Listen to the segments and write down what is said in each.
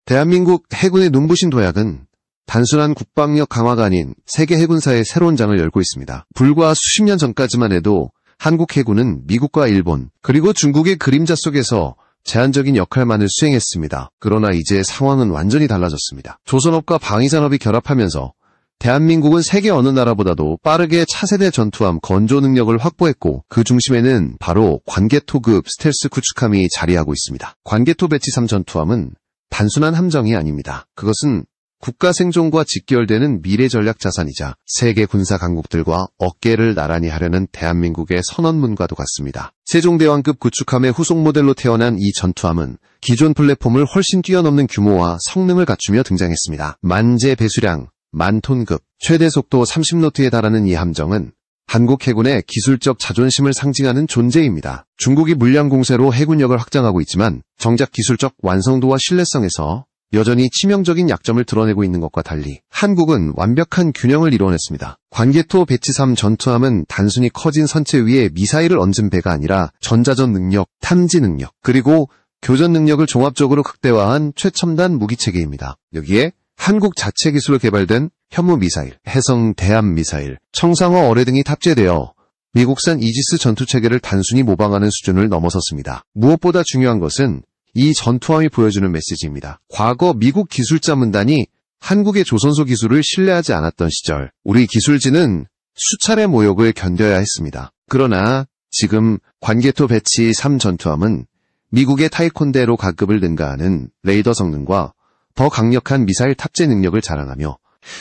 대한민국 해군의 눈부신 도약은 단순한 국방력 강화가 아닌 세계 해군사의 새로운 장을 열고 있습니다. 불과 수십 년 전까지만 해도 한국 해군은 미국과 일본, 그리고 중국의 그림자 속에서 제한적인 역할만을 수행했습니다. 그러나 이제 상황은 완전히 달라졌습니다. 조선업과 방위산업이 결합하면서 대한민국은 세계 어느 나라보다도 빠르게 차세대 전투함 건조 능력을 확보했고, 그 중심에는 바로 관개토급 스텔스 구축함이 자리하고 있습니다. 관개토 배치 3 전투함은 단순한 함정이 아닙니다. 그것은 국가 생존과 직결되는 미래 전략 자산이자 세계 군사 강국들과 어깨를 나란히 하려는 대한민국의 선언문과도 같습니다. 세종대왕급 구축함의 후속 모델로 태어난 이 전투함은 기존 플랫폼을 훨씬 뛰어넘는 규모와 성능을 갖추며 등장했습니다. 만재 배수량, 만톤급, 최대 속도 30노트에 달하는 이 함정은 한국 해군의 기술적 자존심을 상징하는 존재입니다. 중국이 물량 공세로 해군력을 확장하고 있지만 정작 기술적 완성도와 신뢰성에서 여전히 치명적인 약점을 드러내고 있는 것과 달리 한국은 완벽한 균형을 이뤄냈습니다. 관개토 배치 3 전투함은 단순히 커진 선체 위에 미사일을 얹은 배가 아니라 전자전 능력, 탐지 능력, 그리고 교전 능력을 종합적으로 극대화한 최첨단 무기체계입니다. 여기에 한국 자체 기술로 개발된 현무미사일, 해성 대함미사일, 청상어 어뢰 등이 탑재되어 미국산 이지스 전투체계를 단순히 모방하는 수준을 넘어섰습니다. 무엇보다 중요한 것은 이 전투함이 보여주는 메시지입니다. 과거 미국 기술자 문단이 한국의 조선소 기술을 신뢰하지 않았던 시절, 우리 기술진은 수차례 모욕을 견뎌야 했습니다. 그러나 지금 관개토 배치 3 전투함은 미국의 타이콘대로 가급을 능가하는 레이더 성능과 더 강력한 미사일 탑재 능력을 자랑하며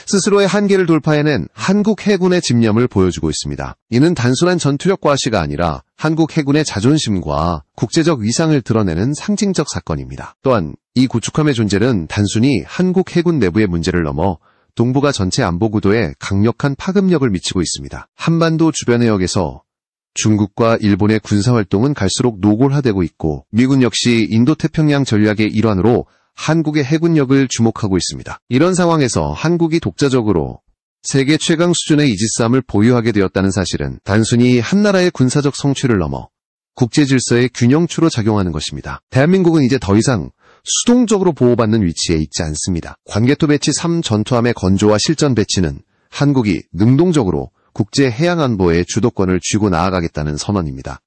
스스로의 한계를 돌파해낸 한국 해군의 집념을 보여주고 있습니다. 이는 단순한 전투력 과시가 아니라 한국 해군의 자존심과 국제적 위상을 드러내는 상징적 사건입니다. 또한 이 구축함의 존재는 단순히 한국 해군 내부의 문제를 넘어 동북아 전체 안보 구도에 강력한 파급력을 미치고 있습니다. 한반도 주변 해역에서 중국과 일본의 군사활동은 갈수록 노골화되고 있고, 미군 역시 인도태평양 전략의 일환으로 한국의 해군력을 주목하고 있습니다. 이런 상황에서 한국이 독자적으로 세계 최강 수준의 이지스함을 보유하게 되었다는 사실은 단순히 한 나라의 군사적 성취를 넘어 국제 질서의 균형추로 작용하는 것입니다. 대한민국은 이제 더 이상 수동적으로 보호받는 위치에 있지 않습니다. 관개토 배치 3 전투함의 건조와 실전 배치는 한국이 능동적으로 국제 해양 안보의 주도권을 쥐고 나아가겠다는 선언입니다.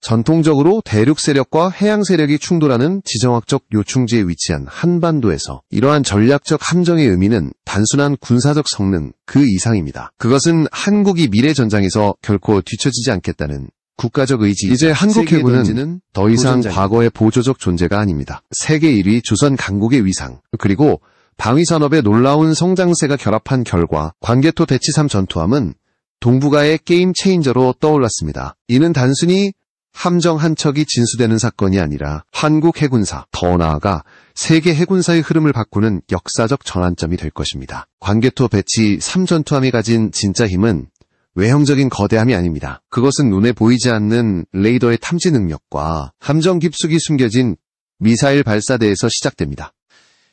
전통적으로 대륙 세력과 해양 세력이 충돌하는 지정학적 요충지에 위치한 한반도에서 이러한 전략적 함정의 의미는 단순한 군사적 성능 그 이상입니다. 그것은 한국이 미래 전장에서 결코 뒤처지지 않겠다는 국가적 의지. 이제 한국 해군은 더 이상 과거의 보조적 존재가 아닙니다. 세계 1위 조선 강국의 위상, 그리고 방위산업의 놀라운 성장세가 결합한 결과 관개토 배치 3 전투함은 동북아의 게임 체인저로 떠올랐습니다. 이는 단순히 함정 한 척이 진수되는 사건이 아니라 한국 해군사, 더 나아가 세계 해군사의 흐름을 바꾸는 역사적 전환점이 될 것입니다. 관개토 배치 3 전투함이 가진 진짜 힘은 외형적인 거대함이 아닙니다. 그것은 눈에 보이지 않는 레이더의 탐지 능력과 함정 깊숙이 숨겨진 미사일 발사대에서 시작됩니다.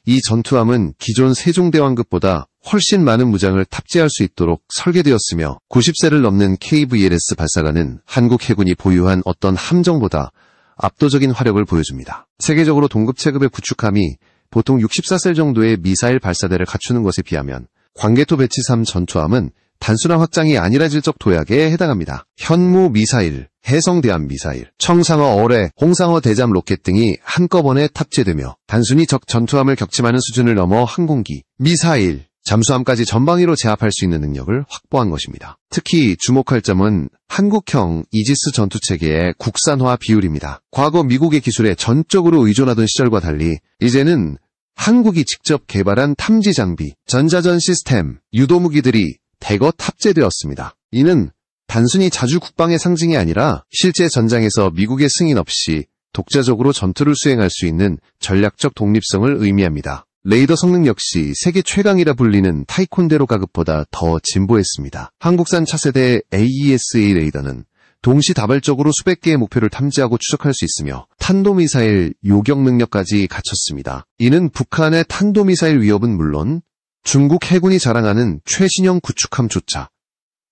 이 전투함은 기존 세종대왕급보다 훨씬 많은 무장을 탑재할 수 있도록 설계되었으며 90세를 넘는 KVLS 발사관은 한국 해군이 보유한 어떤 함정보다 압도적인 화력을 보여줍니다. 세계적으로 동급 체급의 구축함이 보통 64셀 정도의 미사일 발사대를 갖추는 것에 비하면 관개토 배치 3 전투함은 단순한 확장이 아니라 질적 도약에 해당합니다. 현무 미사일, 해성 대함 미사일, 청상어 어뢰, 홍상어 대잠 로켓 등이 한꺼번에 탑재되며 단순히 적 전투함을 격침하는 수준을 넘어 항공기, 미사일, 잠수함까지 전방위로 제압할 수 있는 능력을 확보한 것입니다. 특히 주목할 점은 한국형 이지스 전투체계의 국산화 비율입니다. 과거 미국의 기술에 전적으로 의존하던 시절과 달리 이제는 한국이 직접 개발한 탐지 장비, 전자전 시스템, 유도무기들이 대거 탑재되었습니다. 이는 단순히 자주 국방의 상징이 아니라 실제 전장에서 미국의 승인 없이 독자적으로 전투를 수행할 수 있는 전략적 독립성을 의미합니다. 레이더 성능 역시 세계 최강이라 불리는 타이콘대로 가급보다 더 진보했습니다. 한국산 차세대 AESA 레이더는 동시다발적으로 수백 개의 목표를 탐지하고 추적할 수 있으며 탄도미사일 요격 능력까지 갖췄습니다. 이는 북한의 탄도미사일 위협은 물론 중국 해군이 자랑하는 최신형 구축함조차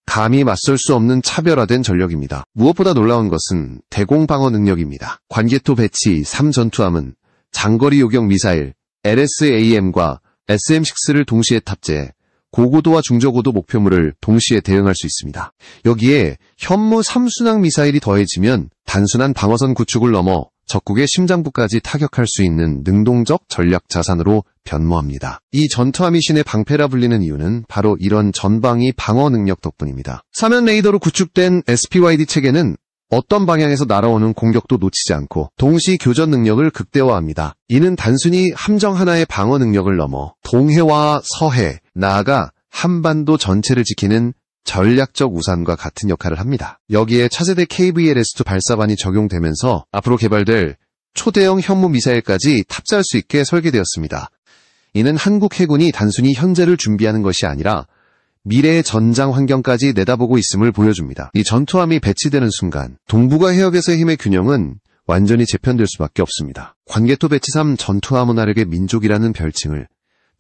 감히 맞설 수 없는 차별화된 전력입니다. 무엇보다 놀라운 것은 대공방어 능력입니다. 관개토 배치 3 전투함은 장거리 요격 미사일 LSAM과 SM-6를 동시에 탑재해 고고도와 중저고도 목표물을 동시에 대응할 수 있습니다. 여기에 현무 3순항 미사일이 더해지면 단순한 방어선 구축을 넘어 적국의 심장부까지 타격할 수 있는 능동적 전략 자산으로 변모합니다. 이 전투함이 신의 방패라 불리는 이유는 바로 이런 전방위 방어 능력 덕분입니다. 사면 레이더로 구축된 SPYD 체계는 어떤 방향에서 날아오는 공격도 놓치지 않고 동시 교전 능력을 극대화합니다. 이는 단순히 함정 하나의 방어 능력을 넘어 동해와 서해, 나아가 한반도 전체를 지키는 전략적 우산과 같은 역할을 합니다. 여기에 차세대 KVLS-2 발사반이 적용되면서 앞으로 개발될 초대형 현무 미사일까지 탑재할 수 있게 설계되었습니다. 이는 한국 해군이 단순히 현재를 준비하는 것이 아니라 미래의 전장 환경까지 내다보고 있음을 보여줍니다. 이 전투함이 배치되는 순간 동북아 해역에서의 힘의 균형은 완전히 재편될 수밖에 없습니다. 관개토 배치 3 전투함은 하력의 민족이라는 별칭을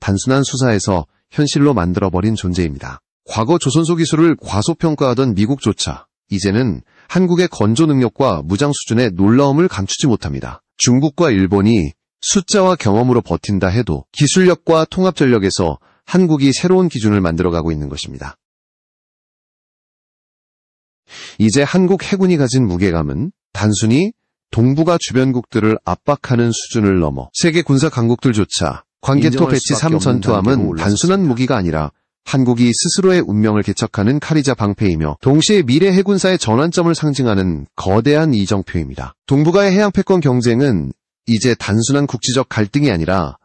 단순한 수사에서 현실로 만들어버린 존재입니다. 과거 조선소 기술을 과소평가하던 미국조차 이제는 한국의 건조 능력과 무장 수준의 놀라움을 감추지 못합니다. 중국과 일본이 숫자와 경험으로 버틴다 해도 기술력과 통합전력에서 한국이 새로운 기준을 만들어가고 있는 것입니다. 이제 한국 해군이 가진 무게감은 단순히 동북아 주변국들을 압박하는 수준을 넘어 세계 군사 강국들조차 관개토 배치 3 전투함은 단순한 무기가 아니라 한국이 스스로의 운명을 개척하는 카리자 방패이며 동시에 미래 해군사의 전환점을 상징하는 거대한 이정표입니다. 동북아의 해양 패권 경쟁은 이제 단순한 국지적 갈등이 아니라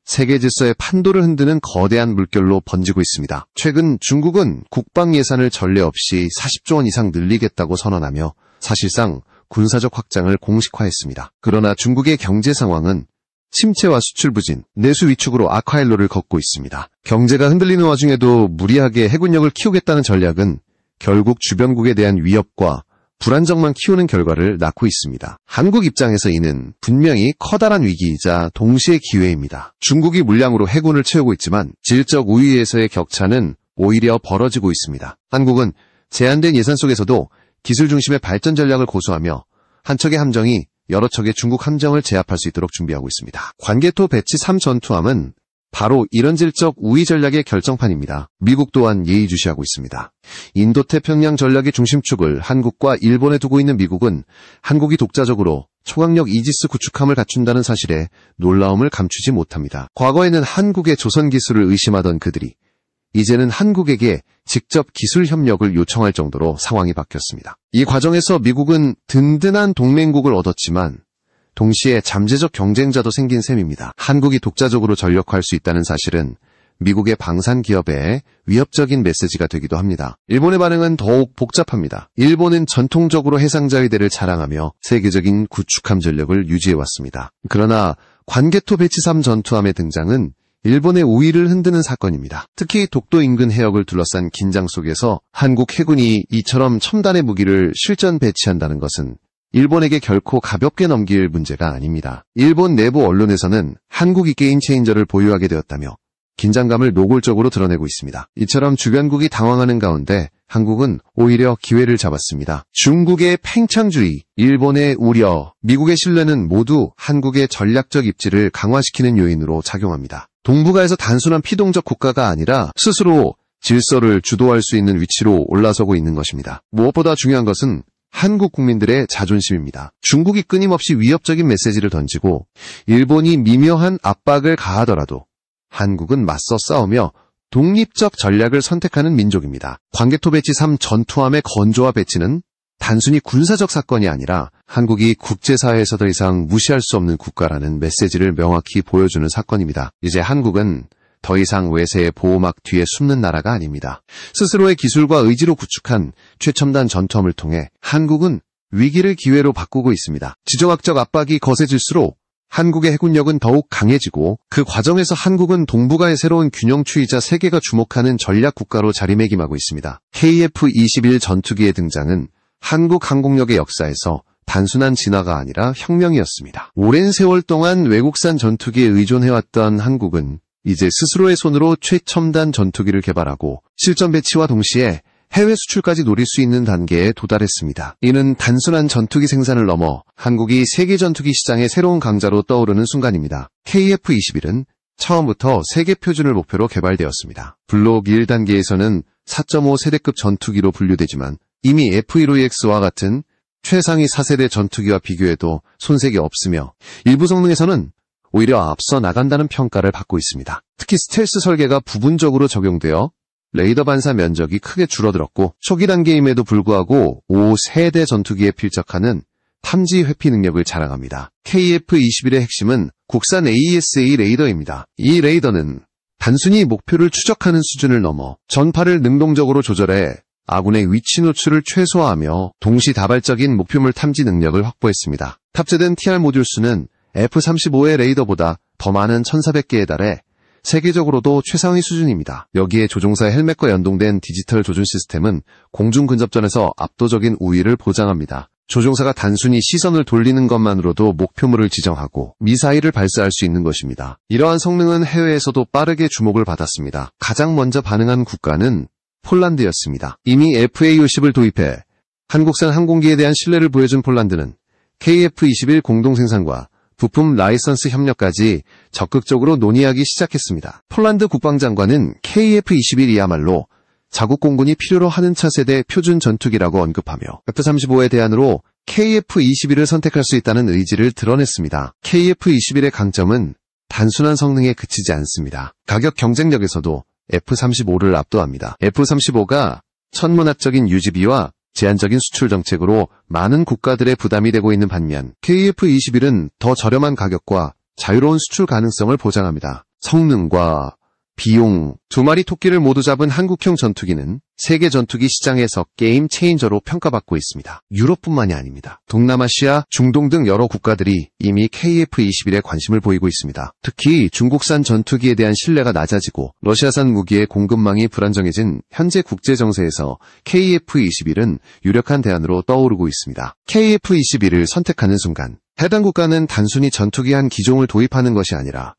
세계 질서의 판도를 흔드는 거대한 물결로 번지고 있습니다. 최근 중국은 국방 예산을 전례 없이 40조 원 이상 늘리겠다고 선언하며 사실상 군사적 확장을 공식화했습니다. 그러나 중국의 경제 상황은 침체와 수출 부진, 내수 위축으로 악화일로를 걷고 있습니다. 경제가 흔들리는 와중에도 무리하게 해군력을 키우겠다는 전략은 결국 주변국에 대한 위협과 불안정만 키우는 결과를 낳고 있습니다. 한국 입장에서 이는 분명히 커다란 위기이자 동시에 기회입니다. 중국이 물량으로 해군을 채우고 있지만 질적 우위에서의 격차는 오히려 벌어지고 있습니다. 한국은 제한된 예산 속에서도 기술 중심의 발전 전략을 고수하며 한 척의 함정이 여러 척의 중국 함정을 제압할 수 있도록 준비하고 있습니다. 관개토 배치 3 전투함은 바로 이런 질적 우위 전략의 결정판입니다. 미국 또한 예의주시하고 있습니다. 인도태평양 전략의 중심축을 한국과 일본에 두고 있는 미국은 한국이 독자적으로 초강력 이지스 구축함을 갖춘다는 사실에 놀라움을 감추지 못합니다. 과거에는 한국의 조선 기술을 의심하던 그들이 이제는 한국에게 직접 기술 협력을 요청할 정도로 상황이 바뀌었습니다. 이 과정에서 미국은 든든한 동맹국을 얻었지만 동시에 잠재적 경쟁자도 생긴 셈입니다. 한국이 독자적으로 전력화할 수 있다는 사실은 미국의 방산 기업에 위협적인 메시지가 되기도 합니다. 일본의 반응은 더욱 복잡합니다. 일본은 전통적으로 해상자위대를 자랑하며 세계적인 구축함 전력을 유지해왔습니다. 그러나 관개토 배치 3 전투함의 등장은 일본의 우위를 흔드는 사건입니다. 특히 독도 인근 해역을 둘러싼 긴장 속에서 한국 해군이 이처럼 첨단의 무기를 실전 배치한다는 것은 일본에게 결코 가볍게 넘길 문제가 아닙니다. 일본 내부 언론에서는 한국이 게임 체인저를 보유하게 되었다며 긴장감을 노골적으로 드러내고 있습니다. 이처럼 주변국이 당황하는 가운데 한국은 오히려 기회를 잡았습니다. 중국의 팽창주의, 일본의 우려, 미국의 신뢰는 모두 한국의 전략적 입지를 강화시키는 요인으로 작용합니다. 동북아에서 단순한 피동적 국가가 아니라 스스로 질서를 주도할 수 있는 위치로 올라서고 있는 것입니다. 무엇보다 중요한 것은 한국 국민들의 자존심입니다. 중국이 끊임없이 위협적인 메시지를 던지고 일본이 미묘한 압박을 가하더라도 한국은 맞서 싸우며 독립적 전략을 선택하는 민족입니다. 관개토 배치 3 전투함의 건조화 배치는 단순히 군사적 사건이 아니라 한국이 국제사회에서 더 이상 무시할 수 없는 국가라는 메시지를 명확히 보여주는 사건입니다. 이제 한국은 더 이상 외세의 보호막 뒤에 숨는 나라가 아닙니다. 스스로의 기술과 의지로 구축한 최첨단 전투함을 통해 한국은 위기를 기회로 바꾸고 있습니다. 지정학적 압박이 거세질수록 한국의 해군력은 더욱 강해지고 그 과정에서 한국은 동북아의 새로운 균형추이자 세계가 주목하는 전략 국가로 자리매김하고 있습니다. KF-21 전투기의 등장은 한국 항공력의 역사에서 단순한 진화가 아니라 혁명이었습니다. 오랜 세월 동안 외국산 전투기에 의존해왔던 한국은 이제 스스로의 손으로 최첨단 전투기를 개발하고 실전 배치와 동시에 해외 수출까지 노릴 수 있는 단계에 도달했습니다. 이는 단순한 전투기 생산을 넘어 한국이 세계 전투기 시장의 새로운 강자로 떠오르는 순간입니다. KF-21은 처음부터 세계 표준을 목표로 개발되었습니다. 블록 1단계에서는 4.5 세대급 전투기로 분류되지만 이미 F-15EX와 같은 최상위 4세대 전투기와 비교해도 손색이 없으며 일부 성능에서는 오히려 앞서 나간다는 평가를 받고 있습니다. 특히 스텔스 설계가 부분적으로 적용되어 레이더 반사 면적이 크게 줄어들었고 초기 단계임에도 불구하고 5세대 전투기에 필적하는 탐지 회피 능력을 자랑합니다. KF-21의 핵심은 국산 AESA 레이더입니다. 이 레이더는 단순히 목표를 추적하는 수준을 넘어 전파를 능동적으로 조절해 아군의 위치 노출을 최소화하며 동시다발적인 목표물 탐지 능력을 확보했습니다. 탑재된 TR 모듈 수는 F-35의 레이더보다 더 많은 1,400개에 달해 세계적으로도 최상위 수준입니다. 여기에 조종사의 헬멧과 연동된 디지털 조준 시스템은 공중 근접전에서 압도적인 우위를 보장합니다. 조종사가 단순히 시선을 돌리는 것만으로도 목표물을 지정하고 미사일을 발사할 수 있는 것입니다. 이러한 성능은 해외에서도 빠르게 주목을 받았습니다. 가장 먼저 반응한 국가는 폴란드였습니다. 이미 FA-50을 도입해 한국산 항공기에 대한 신뢰를 보여준 폴란드는 KF-21 공동생산과 부품 라이선스 협력까지 적극적으로 논의하기 시작했습니다. 폴란드 국방장관은 KF-21이야말로 자국 공군이 필요로 하는 차세대 표준 전투기라고 언급하며 F-35의 대안으로 KF-21을 선택할 수 있다는 의지를 드러냈습니다. KF-21의 강점은 단순한 성능에 그치지 않습니다. 가격 경쟁력에서도 F-35를 압도합니다. F-35가 천문학적인 유지비와 제한적인 수출 정책으로 많은 국가들의 부담이 되고 있는 반면 KF-21은 더 저렴한 가격과 자유로운 수출 가능성을 보장합니다. 성능과 비용, 두 마리 토끼를 모두 잡은 한국형 전투기는 세계 전투기 시장에서 게임 체인저로 평가받고 있습니다. 유럽뿐만이 아닙니다. 동남아시아, 중동 등 여러 국가들이 이미 KF-21에 관심을 보이고 있습니다. 특히 중국산 전투기에 대한 신뢰가 낮아지고 러시아산 무기의 공급망이 불안정해진 현재 국제 정세에서 KF-21은 유력한 대안으로 떠오르고 있습니다. KF-21을 선택하는 순간 해당 국가는 단순히 전투기 한 기종을 도입하는 것이 아니라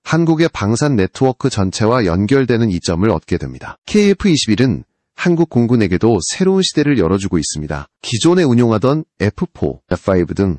한국의 방산 네트워크 전체와 연결되는 이점을 얻게 됩니다. KF-21은 한국 공군에게도 새로운 시대를 열어주고 있습니다. 기존에 운용하던 F4, F5 등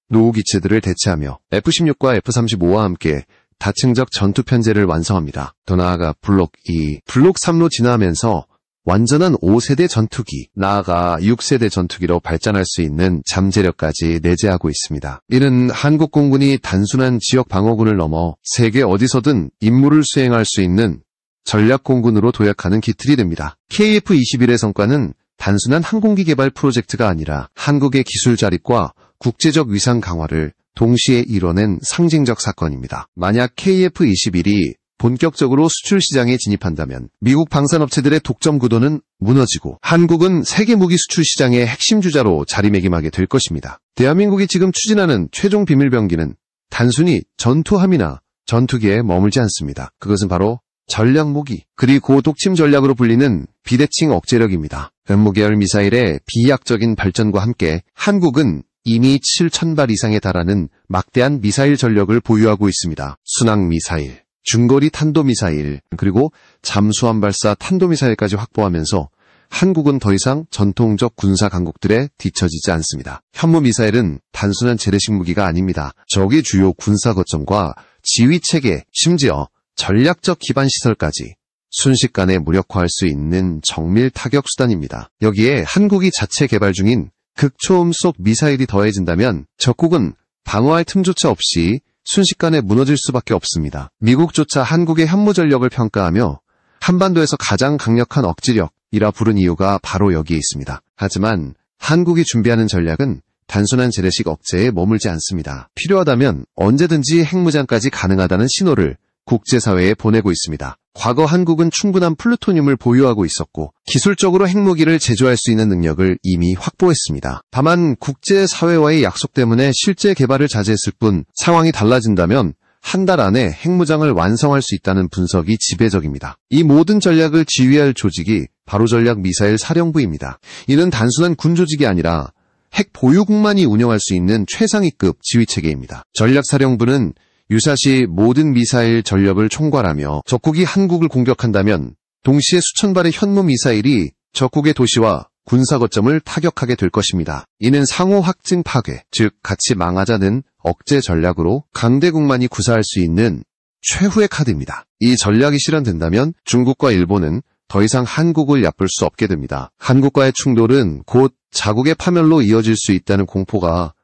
노후 기체들을 대체하며 F-16과 F-35와 함께 다층적 전투 편제를 완성합니다. 더 나아가 블록 2, 블록 3로 진화하면서 완전한 5세대 전투기, 나아가 6세대 전투기로 발전할 수 있는 잠재력까지 내재하고 있습니다. 이는 한국 공군이 단순한 지역 방어군을 넘어 세계 어디서든 임무를 수행할 수 있는 전략 공군으로 도약하는 기틀이 됩니다. KF-21의 성과는 단순한 항공기 개발 프로젝트가 아니라 한국의 기술 자립과 국제적 위상 강화를 동시에 이뤄낸 상징적 사건입니다. 만약 KF-21이 본격적으로 수출 시장에 진입한다면 미국 방산업체들의 독점 구도는 무너지고 한국은 세계 무기 수출 시장의 핵심 주자로 자리매김하게 될 것입니다. 대한민국이 지금 추진하는 최종 비밀병기는 단순히 전투함이나 전투기에 머물지 않습니다. 그것은 바로 전략무기, 그리고 독침 전략으로 불리는 비대칭 억제력입니다. 변무계열 미사일의 비약적인 발전과 함께 한국은 이미 7,000발 이상에 달하는 막대한 미사일 전력을 보유하고 있습니다. 순항미사일, 중거리 탄도미사일, 그리고 잠수함 발사 탄도미사일까지 확보하면서 한국은 더 이상 전통적 군사 강국들에 뒤처지지 않습니다. 현무미사일은 단순한 재래식 무기가 아닙니다. 적의 주요 군사 거점과 지휘체계, 심지어 전략적 기반 시설까지 순식간에 무력화할 수 있는 정밀 타격 수단입니다. 여기에 한국이 자체 개발 중인 극초음속 미사일이 더해진다면 적국은 방어할 틈조차 없이 순식간에 무너질 수밖에 없습니다. 미국조차 한국의 현무 전력을 평가하며 한반도에서 가장 강력한 억지력이라 부른 이유가 바로 여기에 있습니다. 하지만 한국이 준비하는 전략은 단순한 재래식 억제에 머물지 않습니다. 필요하다면 언제든지 핵무장까지 가능하다는 신호를 국제사회에 보내고 있습니다. 과거 한국은 충분한 플루토늄을 보유하고 있었고 기술적으로 핵무기를 제조할 수 있는 능력을 이미 확보했습니다. 다만 국제사회와의 약속 때문에 실제 개발을 자제했을 뿐 상황이 달라진다면 한 달 안에 핵무장을 완성할 수 있다는 분석이 지배적입니다. 이 모든 전략을 지휘할 조직이 바로 전략미사일 사령부입니다. 이는 단순한 군조직이 아니라 핵 보유국만이 운영할 수 있는 최상위급 지휘체계입니다. 전략사령부는 유사시 모든 미사일 전력을 총괄하며 적국이 한국을 공격한다면 동시에 수천 발의 현무 미사일이 적국의 도시와 군사 거점을 타격하게 될 것입니다. 이는 상호 확증 파괴, 즉 같이 망하자는 억제 전략으로 강대국만이 구사할 수 있는 최후의 카드입니다. 이 전략이 실현된다면 중국과 일본은 더 이상 한국을 얕볼 수 없게 됩니다. 한국과의 충돌은 곧 자국의 파멸로 이어질 수 있다는 공포가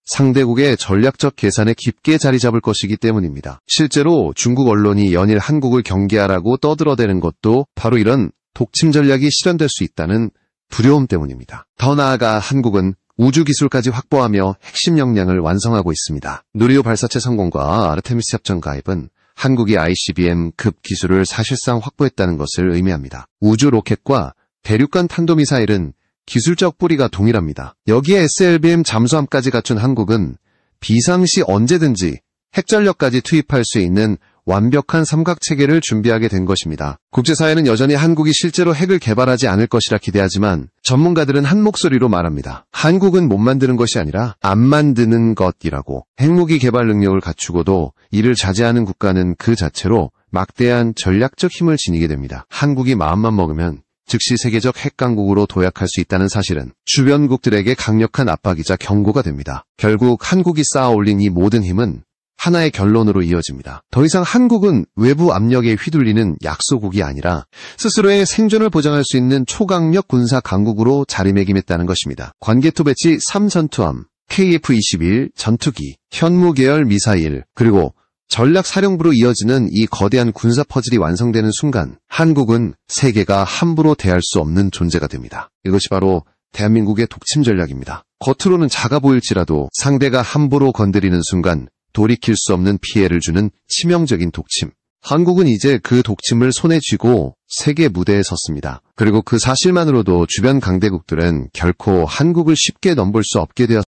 상대국의 전략적 계산에 깊게 자리 잡을 것이기 때문입니다. 실제로 중국 언론이 연일 한국을 경계하라고 떠들어대는 것도 바로 이런 독침 전략이 실현될 수 있다는 두려움 때문입니다. 더 나아가 한국은 우주기술까지 확보하며 핵심 역량을 완성하고 있습니다. 누리호 발사체 성공과 아르테미스 협정 가입은 한국이 ICBM-급 기술을 사실상 확보했다는 것을 의미합니다. 우주 로켓과 대륙간 탄도미사일은 기술적 뿌리가 동일합니다. 여기에 SLBM 잠수함까지 갖춘 한국은 비상시 언제든지 핵전력까지 투입할 수 있는 완벽한 삼각체계를 준비하게 된 것입니다. 국제사회는 여전히 한국이 실제로 핵을 개발하지 않을 것이라 기대하지만 전문가들은 한 목소리로 말합니다. 한국은 못 만드는 것이 아니라 안 만드는 것이라고. 핵무기 개발 능력을 갖추고도 이를 자제하는 국가는 그 자체로 막대한 전략적 힘을 지니게 됩니다. 한국이 마음만 먹으면 즉시 세계적 핵강국으로 도약할 수 있다는 사실은 주변국들에게 강력한 압박이자 경고가 됩니다. 결국 한국이 쌓아 올린 이 모든 힘은 하나의 결론으로 이어집니다. 더 이상 한국은 외부 압력에 휘둘리는 약소국이 아니라 스스로의 생존을 보장할 수 있는 초강력 군사 강국으로 자리매김했다는 것입니다. 관개토 배치 3전투함, KF-21 전투기, 현무 계열 미사일, 그리고 전략사령부로 이어지는 이 거대한 군사 퍼즐이 완성되는 순간 한국은 세계가 함부로 대할 수 없는 존재가 됩니다. 이것이 바로 대한민국의 독침 전략입니다. 겉으로는 작아 보일지라도 상대가 함부로 건드리는 순간 돌이킬 수 없는 피해를 주는 치명적인 독침. 한국은 이제 그 독침을 손에 쥐고 세계 무대에 섰습니다. 그리고 그 사실만으로도 주변 강대국들은 결코 한국을 쉽게 넘볼 수 없게 되었습니다.